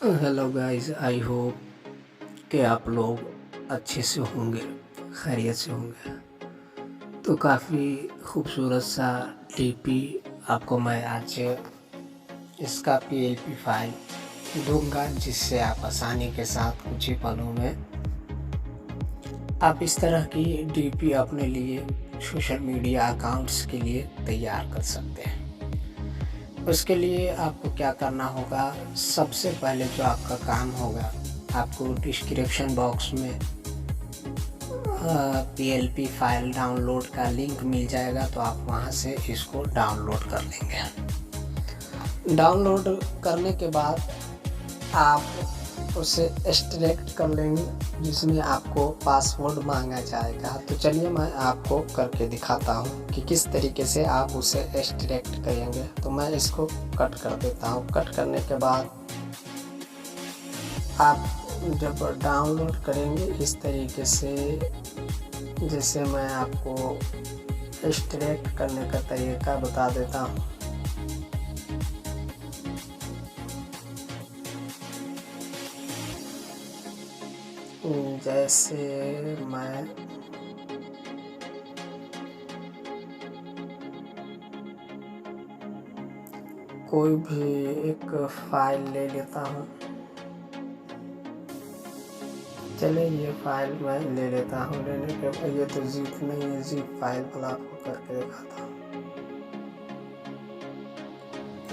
Hello guys, I hope कि आप लोग अच्छे से होंगे, खैरियत से होंगे। तो काफ़ी खूबसूरत सा डीपी आपको मैं आज इसका पीएलपी फाइल दूंगा, जिससे आप आसानी के साथ कुछ ही पलों में आप इस तरह की डीपी अपने लिए सोशल मीडिया अकाउंट्स के लिए तैयार कर सकते हैं। उसके लिए आपको क्या करना होगा, सबसे पहले जो आपका काम होगा, आपको डिस्क्रिप्शन बॉक्स में पीएलपी फाइल डाउनलोड का लिंक मिल जाएगा, तो आप वहां से इसको डाउनलोड कर लेंगे। डाउनलोड करने के बाद आप उसे एक्सट्रैक्ट कर लेंगे, जिसमें आपको पासवर्ड मांगा जाएगा। तो चलिए मैं आपको करके दिखाता हूँ कि किस तरीके से आप उसे एक्सट्रैक्ट करेंगे। तो मैं इसको कट कर देता हूँ। कट करने के बाद आप जब डाउनलोड करेंगे इस तरीके से, जैसे मैं आपको एक्सट्रैक्ट करने का तरीका बता देता हूँ। जैसे मैं कोई भी एक फाइल ले लेता हूँ। चलिए ये फाइल मैं ले लेता हूँ। लेने के बाद ये तो जिप नहीं है, जिप फाइल वाला आपको करके दिखाता हूँ।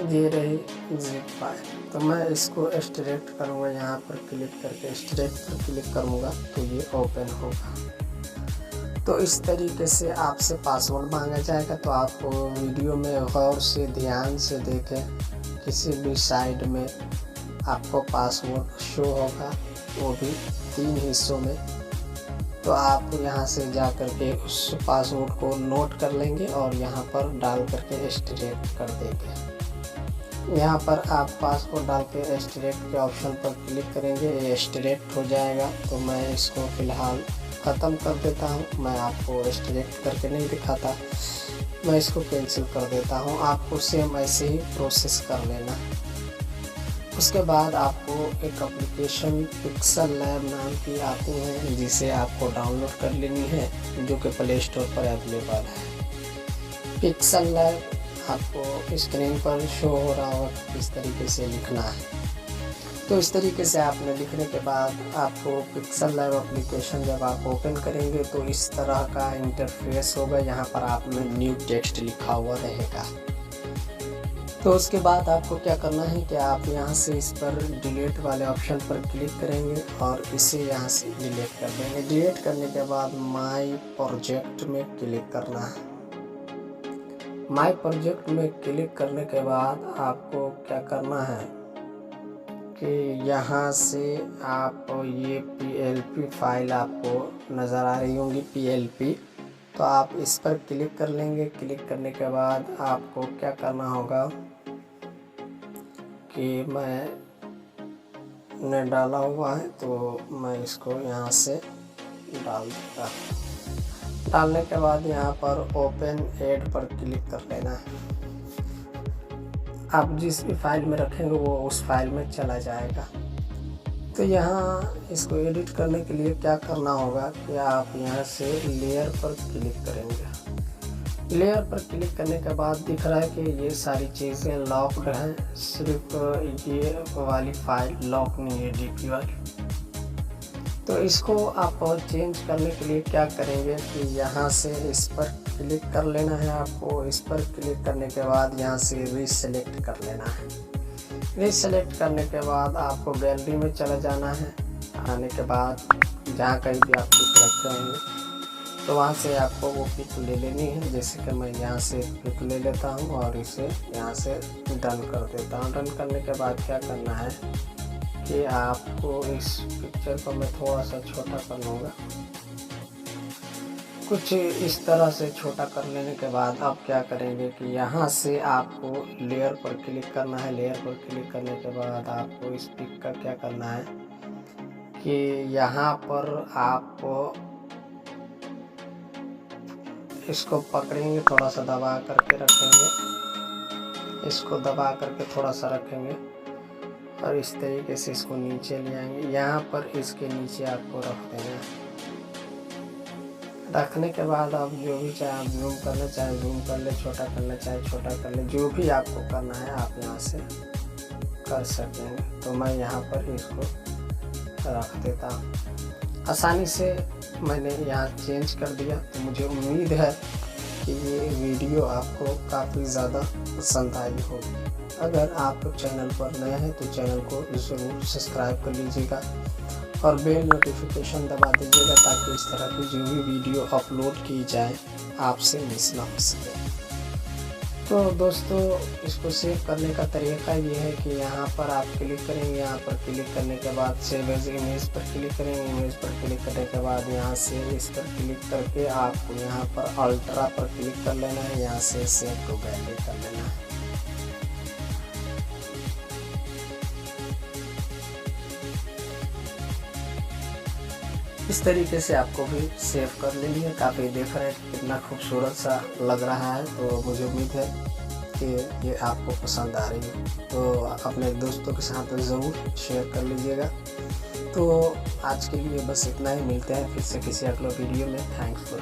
ये रही जिप फाइल। तो मैं इसको एक्सट्रैक्ट करूँगा, यहाँ पर क्लिक करके एक्सट्रैक्ट पर क्लिक करूँगा तो ये ओपन होगा। तो इस तरीके से आपसे पासवर्ड मांगा जाएगा। तो आप वीडियो में गौर से ध्यान से देखें, किसी भी साइड में आपको पासवर्ड शो होगा, वो भी 3 हिस्सों में। तो आप यहाँ से जा कर के उस पासवर्ड को नोट कर लेंगे और यहाँ पर डाल करके एक्सट्रैक्ट कर देंगे। यहाँ पर आप पासवर्ड डाल के एक्सट्रैक्ट के ऑप्शन पर क्लिक करेंगे, ये एक्सट्रैक्ट हो जाएगा। तो मैं इसको फ़िलहाल ख़त्म कर देता हूँ। मैं आपको एक्सट्रैक्ट करके नहीं दिखाता, मैं इसको कैंसिल कर देता हूँ। आपको सेम ऐसे ही प्रोसेस कर लेना। उसके बाद आपको एक एप्लीकेशन पिक्सल लैब नाम की आती है, जिसे आपको डाउनलोड कर लेनी है, जो कि प्ले स्टोर पर अवेलेबल है। पिक्सल लैब आपको स्क्रीन पर शो हो रहा होगा किस तरीके से लिखना है। तो इस तरीके से आपने लिखने के बाद आपको पिक्सल लैब एप्लीकेशन जब आप ओपन करेंगे तो इस तरह का इंटरफेस होगा। यहाँ पर आप में न्यू टेक्स्ट लिखा हुआ रहेगा। तो उसके बाद आपको क्या करना है कि आप यहाँ से इस पर डिलीट वाले ऑप्शन पर क्लिक करेंगे और इसे यहाँ से डिलीट कर देंगे। डिलीट करने के बाद माई प्रोजेक्ट में क्लिक करना है। माई प्रोजेक्ट में क्लिक करने के बाद आपको क्या करना है कि यहाँ से आप ये पीएलपी फाइल आपको नज़र आ रही होंगी पीएलपी, तो आप इस पर क्लिक कर लेंगे। क्लिक करने के बाद आपको क्या करना होगा कि मैंने डाला हुआ है, तो मैं इसको यहाँ से डाल दूँगा। डालने के बाद यहाँ पर ओपन एड पर क्लिक कर लेना है। आप जिस भी फाइल में रखेंगे वो उस फाइल में चला जाएगा। तो यहाँ इसको एडिट करने के लिए क्या करना होगा कि आप यहाँ से लेयर पर क्लिक करेंगे। लेयर पर क्लिक करने के बाद दिख रहा है कि ये सारी चीज़ें लॉक्ड हैं, सिर्फ ये वाली फाइल लॉक नहीं है, डीपी वाली। तो इसको आप चेंज करने के लिए क्या करेंगे कि यहाँ से इस पर क्लिक कर लेना है आपको। इस पर क्लिक करने के बाद यहाँ से रीसेलेक्ट कर लेना है। रीसेलेक्ट करने के बाद आपको गैलरी में चला जाना है। आने के बाद जहाँ कहीं भी आप पिक रखे होंगे तो वहाँ से आपको वो पिक ले लेनी है। जैसे कि मैं यहाँ से पिक ले लेता हूँ और इसे यहाँ से डन कर देता हूँ। डन करने के बाद क्या करना है कि आपको इस पिक्चर को मैं थोड़ा सा छोटा कर लूँगा, कुछ इस तरह से छोटा कर लेने के बाद आप क्या करेंगे कि यहाँ से आपको लेयर पर क्लिक करना है। लेयर पर क्लिक करने के बाद आपको इस पिक का क्या करना है कि यहाँ पर आपको इसको पकड़ेंगे, थोड़ा सा दबा करके रखेंगे, इसको दबा करके थोड़ा सा रखेंगे और इस तरीके से इसको नीचे ले आएंगे। यहाँ पर इसके नीचे आपको रख देना है। रखने के बाद आप जो भी चाहे आप जूम करना चाहे जूम कर ले, छोटा करना चाहे छोटा कर ले, जो भी आपको करना है आप यहाँ से कर सकेंगे। तो मैं यहाँ पर इसको रख देता हूँ। आसानी से मैंने यहाँ चेंज कर दिया। तो मुझे उम्मीद है कि ये वीडियो आपको काफ़ी ज़्यादा पसंद आई होगी। अगर आप चैनल पर नए हैं तो चैनल को ज़रूर सब्सक्राइब कर लीजिएगा और बेल नोटिफिकेशन दबा दीजिएगा, ताकि इस तरह की जो भी वीडियो अपलोड की जाए आपसे मिस ना हो सके। तो दोस्तों, इसको सेव करने का तरीका ये है कि यहाँ पर आप क्लिक करेंगे। यहाँ पर क्लिक करने के बाद सेव एज इमेज पर क्लिक करेंगे। इमेज पर क्लिक करने के बाद यहाँ से इस पर क्लिक करके आपको यहाँ पर अल्ट्रा पर क्लिक कर लेना है। यहाँ से सेव टू गैलरी कर लेना है। इस तरीके से आपको भी सेव कर लेनी है। काफ़ी देख रहे हैं कितना खूबसूरत सा लग रहा है। तो मुझे उम्मीद है कि ये आपको पसंद आ रही है। तो अपने दोस्तों के साथ ज़रूर शेयर कर लीजिएगा। तो आज के लिए बस इतना ही। मिलते हैं फिर से किसी अगले वीडियो में। Thanks for